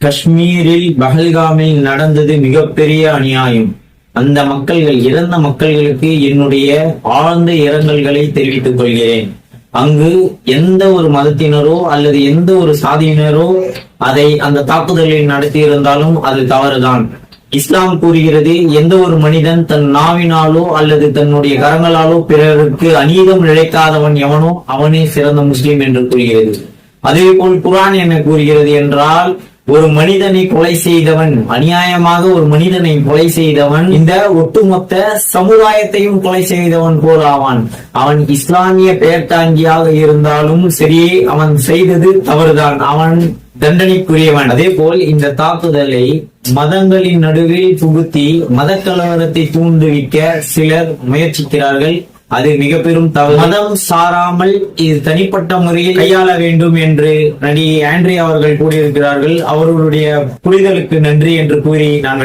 காஷ்மீரில் பஹல்காமில் நடந்தது மிகப்பெரிய அநியாயம். அந்த மக்கள்கள், இறந்த மக்கள்களுக்கு என்னுடைய ஆழ்ந்த இரங்கல்களை தெரிவித்துக் கொள்கிறேன். அங்கு எந்த ஒரு மதத்தினரோ அல்லது எந்த ஒரு சாதியினரோ அந்த தாக்குதலை நடத்தியிருந்தாலும் அது தவறுதான். இஸ்லாம் கூறுகிறது, எந்த ஒரு மனிதன் தன் நாவினாலோ அல்லது தன்னுடைய கரங்களாலோ பிறருக்கு அநீதம் இழைக்காதவன் எவனோ அவனே சிறந்த முஸ்லிம் என்று கூறுகிறது. அதே போல் குர்ஆன் என்ன கூறுகிறது என்றால், ஒரு மனிதனை கொலை செய்தவன், அநியாயமாக ஒரு மனிதனை கொலை செய்தவன் இந்த ஒட்டுமொத்த சமுதாயத்தையும் கொலை செய்தவன் போல் ஆவான். அவன் இஸ்லாமிய பெயர் தாங்கியாக இருந்தாலும் சரி, அவன் செய்தது தவறுதான், அவன் தண்டனைக்குரியவன். அதே போல் இந்த தாக்குதலை மதங்களின் நடுவில் புகுத்தி மத கலவரத்தை தூண்டுவிக்க சிலர் முயற்சிக்கிறார்கள். அது மிக பெரும் தவறு. மதம் சாராமல் இது தனிப்பட்ட முறையில் கையாள வேண்டும் என்று நடிகை ஆண்ட்ரியா அவர்கள் கூறியிருக்கிறார்கள். அவர்களுடைய புரிதலுக்கு நன்றி என்று கூறி நான்